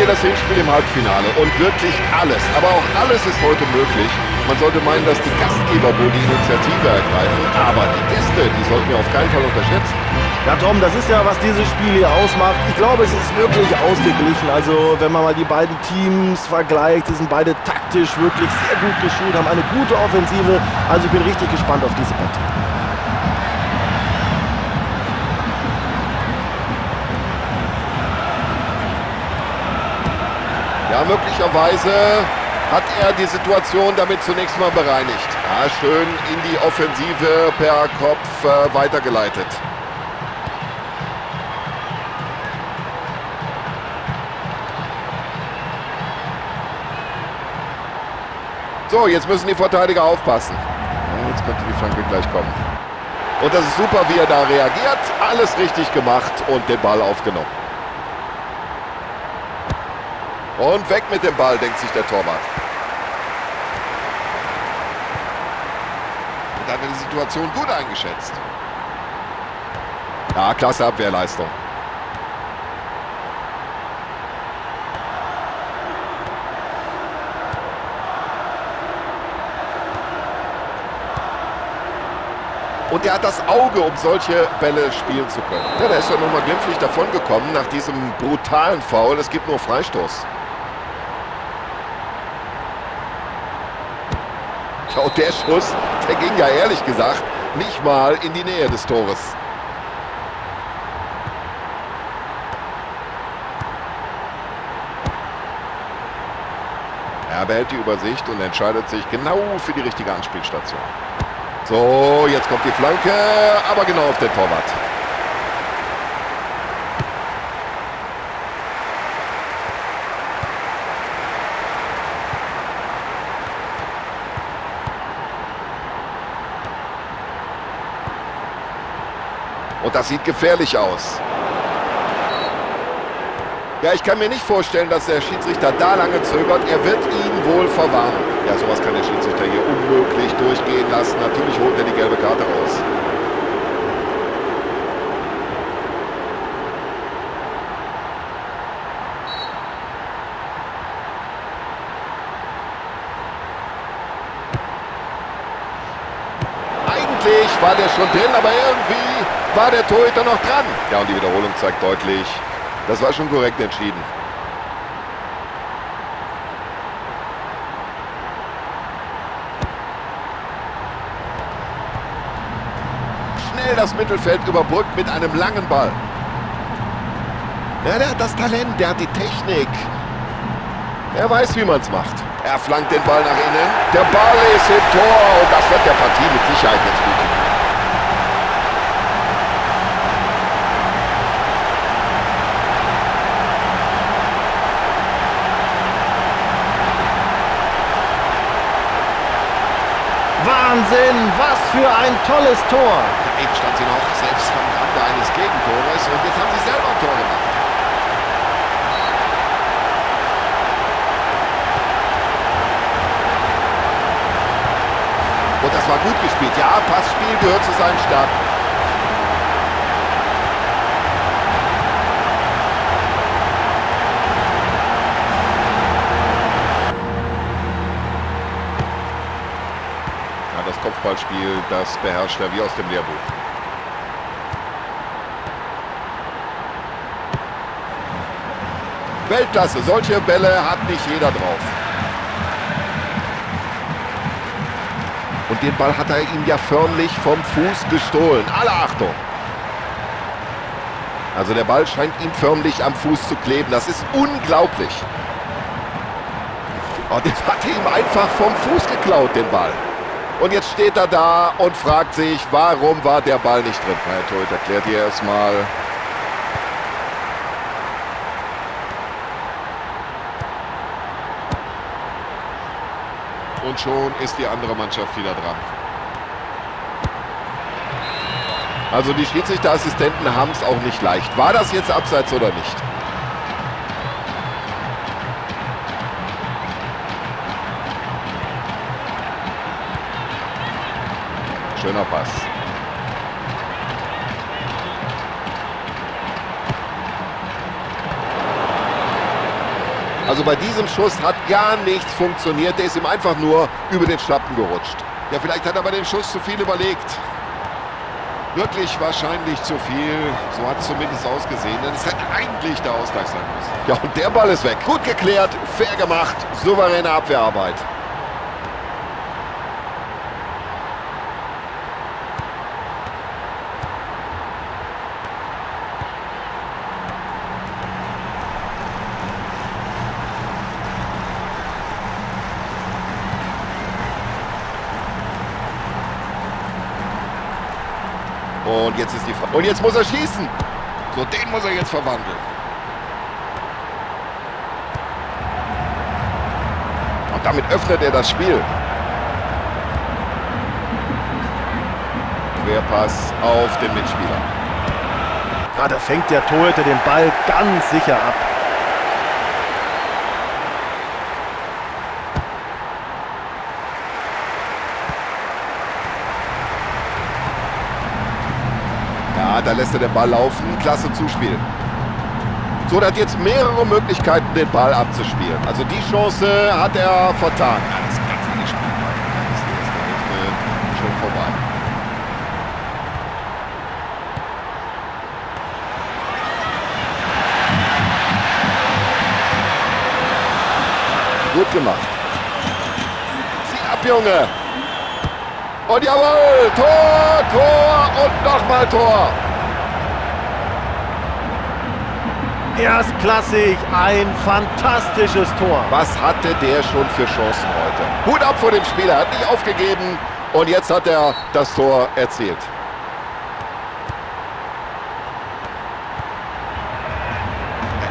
das Hinspiel im Halbfinale und wirklich alles, aber auch alles ist heute möglich. Man sollte meinen, dass die Gastgeber wohl die Initiative ergreifen, aber die Gäste, die sollten wir auf keinen Fall unterschätzen. Ja, Tom, das ist ja, was dieses Spiel hier ausmacht. Ich glaube, es ist wirklich ausgeglichen. Also, wenn man mal die beiden Teams vergleicht, die sind beide taktisch wirklich sehr gut geschult, haben eine gute Offensive. Also, ich bin richtig gespannt auf diese Partie. Ja, möglicherweise hat er die Situation damit zunächst mal bereinigt. Ja, schön in die Offensive per Kopf weitergeleitet. So, jetzt müssen die Verteidiger aufpassen. Ja, jetzt könnte die Flanke gleich kommen. Und das ist super, wie er da reagiert. Alles richtig gemacht und den Ball aufgenommen. Und weg mit dem Ball, denkt sich der Torwart. Und dann hat er die Situation gut eingeschätzt. Ja, klasse Abwehrleistung. Und er hat das Auge, um solche Bälle spielen zu können. Ja, der ist ja nochmal glimpflich davongekommen nach diesem brutalen Foul. Es gibt nur Freistoß. Ja, und der Schuss, der ging ja ehrlich gesagt nicht mal in die Nähe des Tores. Er behält die Übersicht und entscheidet sich genau für die richtige Anspielstation. So, jetzt kommt die Flanke, aber genau auf den Torwart. Und das sieht gefährlich aus. Ja, ich kann mir nicht vorstellen, dass der Schiedsrichter da lange zögert. Er wird ihn wohl verwarnen. Ja, sowas kann der Schiedsrichter hier unmöglich durchgehen lassen. Natürlich holt er die gelbe Karte raus. Eigentlich war der schon drin, aber irgendwie war der Torhüter noch dran. Ja, und die Wiederholung zeigt deutlich, das war schon korrekt entschieden. Schnell das Mittelfeld überbrückt mit einem langen Ball. Ja, der hat das Talent, der hat die Technik. Er weiß, wie man es macht. Er flankt den Ball nach innen. Der Ball ist im Tor und das wird der Partie mit Sicherheit jetzt gut tun. Wahnsinn, was für ein tolles Tor. Ja, eben stand sie noch selbst am Rande eines Gegentores und jetzt haben sie selber ein Tor gemacht. Und das war gut gespielt. Ja, Passspiel gehört zu seinen Stärken. Ja, das Kopfballspiel, das beherrscht er wie aus dem Lehrbuch. Weltklasse, solche Bälle hat nicht jeder drauf. Und den Ball hat er ihm ja förmlich vom Fuß gestohlen. Alle Achtung! Also der Ball scheint ihm förmlich am Fuß zu kleben. Das ist unglaublich. Und den hat er ihm einfach vom Fuß geklaut, den Ball. Und jetzt steht er da und fragt sich, warum war der Ball nicht drin? Herr Torhüter, erklärt hier erstmal. Und schon ist die andere Mannschaft wieder dran. Also die Schiedsrichterassistenten haben es auch nicht leicht. War das jetzt abseits oder nicht? Schöner Pass. Also bei diesem Schuss hat gar nichts funktioniert. Der ist ihm einfach nur über den Schlappen gerutscht. Ja, vielleicht hat er bei dem Schuss zu viel überlegt. Wirklich wahrscheinlich zu viel. So hat es zumindest ausgesehen. Denn es hätte eigentlich der Ausgleich sein müssen. Ja, und der Ball ist weg. Gut geklärt, fair gemacht, souveräne Abwehrarbeit. Und jetzt ist die Frage. Und jetzt muss er schießen. So, den muss er jetzt verwandeln. Und damit öffnet er das Spiel. Querpass auf den Mitspieler. Ja, da fängt der Torhüter den Ball ganz sicher ab. Ja, da lässt er den Ball laufen. Klasse Zuspiel. So, der hat jetzt mehrere Möglichkeiten, den Ball abzuspielen. Also die Chance hat er vertan. Ja, das kann sich nicht spielen. Da ist die erste Hälfte schon vorbei. Gut gemacht. Zieh ab, Junge. Und jawohl, Tor, Tor und nochmal Tor. Erstklassig, ein fantastisches Tor. Was hatte der schon für Chancen heute? Hut ab vor dem Spieler, hat nicht aufgegeben und jetzt hat er das Tor erzielt.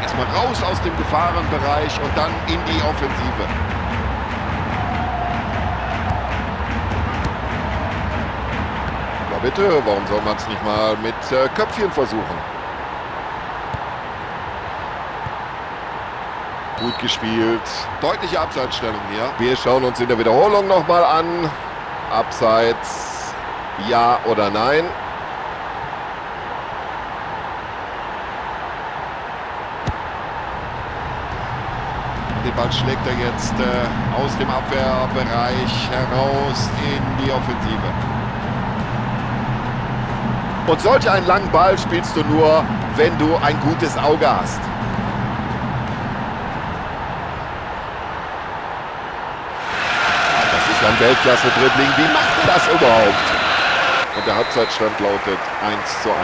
Erstmal raus aus dem Gefahrenbereich und dann in die Offensive. Na bitte, warum soll man es nicht mal mit Köpfchen versuchen? Gut gespielt. Deutliche Abseitsstellung hier. Wir schauen uns in der Wiederholung nochmal an. Abseits, ja oder nein? Den Ball schlägt er jetzt aus dem Abwehrbereich heraus in die Offensive. Und solch einen langen Ball spielst du nur, wenn du ein gutes Auge hast. Ein Weltklasse-Dribbling. Wie macht er das überhaupt? Und der Halbzeitstand lautet 1:1.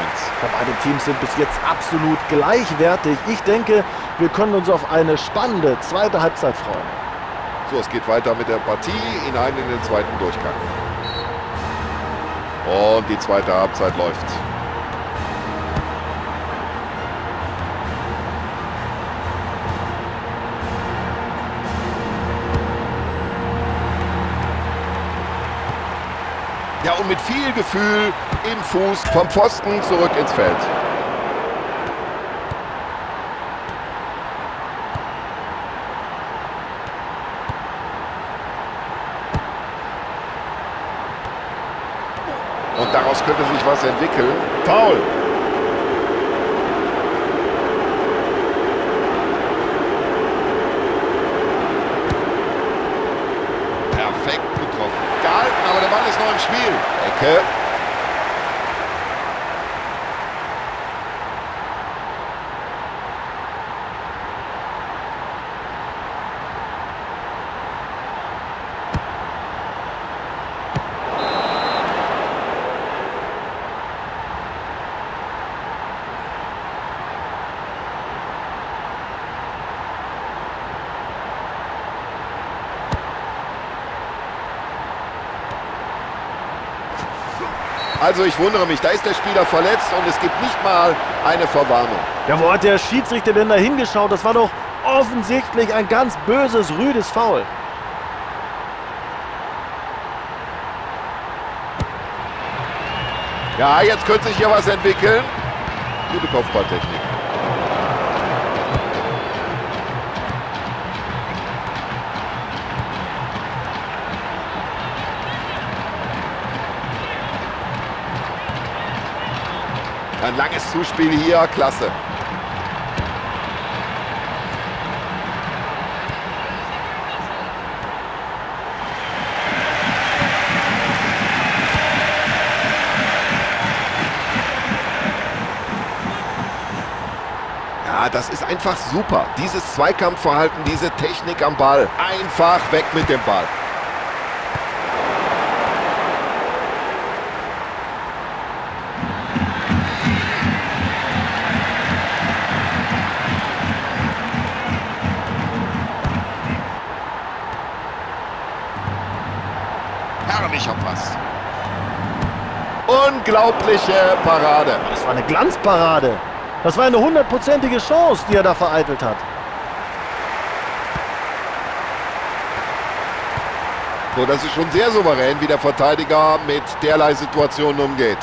Beide Teams sind bis jetzt absolut gleichwertig. Ich denke, wir können uns auf eine spannende zweite Halbzeit freuen. So, es geht weiter mit der Partie hinein in den zweiten Durchgang. Und die zweite Halbzeit läuft. Ja, und mit viel Gefühl im Fuß vom Pfosten zurück ins Feld. Und daraus könnte sich was entwickeln. Foul! Perfekt getroffen. Gehalten, aber der Ball ist noch im Spiel. Ecke. Also ich wundere mich, da ist der Spieler verletzt und es gibt nicht mal eine Verwarnung. Ja, wo hat der Schiedsrichter denn da hingeschaut? Das war doch offensichtlich ein ganz böses, rüdes Foul. Ja, jetzt könnte sich hier was entwickeln. Gute Kopfballtechnik. Ein langes Zuspiel hier, klasse. das ist einfach super. Dieses Zweikampfverhalten, diese Technik am Ball. Einfach weg mit dem Ball. Herrlicher Pass. Unglaubliche Parade. Das war eine Glanzparade. Das war eine 100%ige Chance, die er da vereitelt hat. So, das ist schon sehr souverän, wie der Verteidiger mit derlei Situationen umgeht.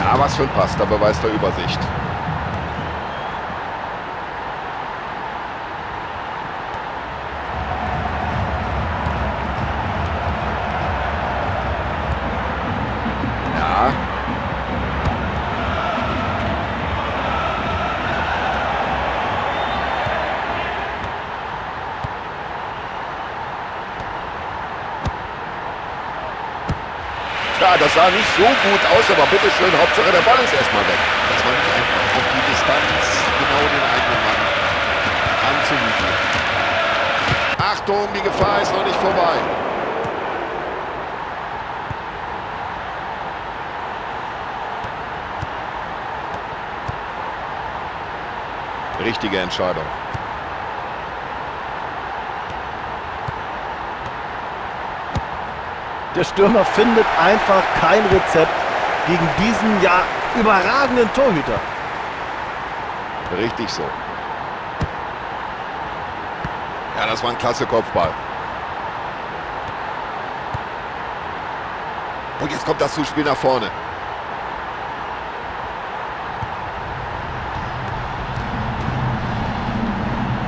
Ja, was für ein Pass, da beweist er Übersicht. Ja. Ja, das sah nicht so gut aus, aber bitteschön, Hauptsache der Ball ist erstmal weg. Das war nicht einfach, auf die Distanz genau den eigenen Mann anzuliefern. Achtung, die Gefahr ist noch nicht vorbei. Richtige Entscheidung. Der Stürmer findet einfach kein Rezept gegen diesen, ja, überragenden Torhüter. Richtig so. Ja, das war ein klasse Kopfball. Und jetzt kommt das Zuspiel nach vorne.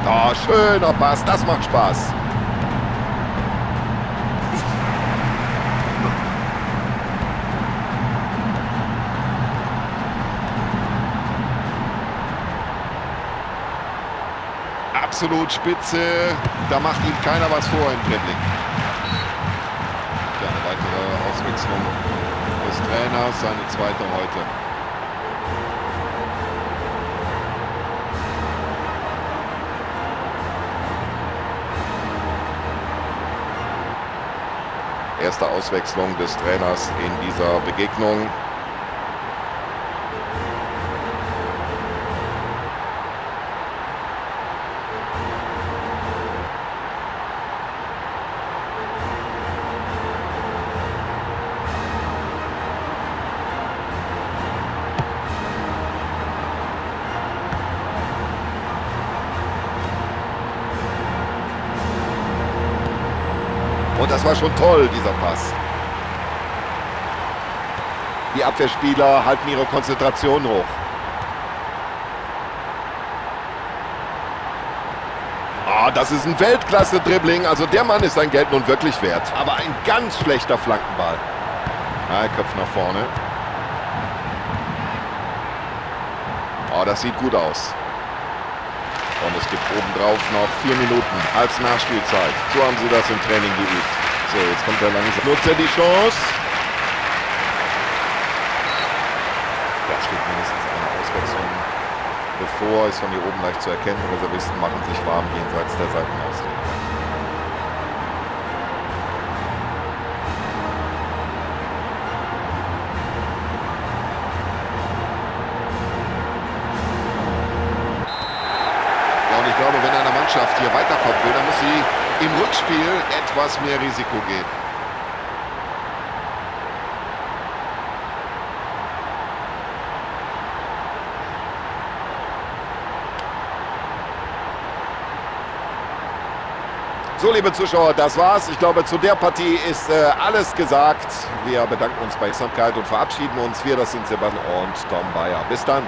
Oh, schöner Pass, das macht Spaß. Absolut spitze, da macht ihm keiner was vor im Dribbling. Ja, eine weitere Auswechslung des Trainers, seine zweite heute. Erste Auswechslung des Trainers in dieser Begegnung. Und das war schon toll, dieser Pass. Die Abwehrspieler halten ihre Konzentration hoch. Ah, das ist ein Weltklasse-Dribbling. Also der Mann ist sein Geld nun wirklich wert. Aber ein ganz schlechter Flankenball. Ah, Kopf nach vorne. Oh, das sieht gut aus. Und es gibt obendrauf noch 4 Minuten als Nachspielzeit. So haben sie das im Training geübt. So, jetzt kommt er langsam. Nutzt er die Chance. Da steht mindestens eine Auswechslung bevor. Ist von hier oben leicht zu erkennen. Reservisten machen sich warm jenseits der Seitenauslinie. Ich glaube, wenn eine Mannschaft hier weiterkommen will, dann muss sie im Rückspiel etwas mehr Risiko gehen. So, liebe Zuschauer, das war's. Ich glaube, zu der Partie ist alles gesagt. Wir bedanken uns bei Aufmerksamkeit und verabschieden uns. Wir, das sind Sebastian und Tom Bayer. Bis dann.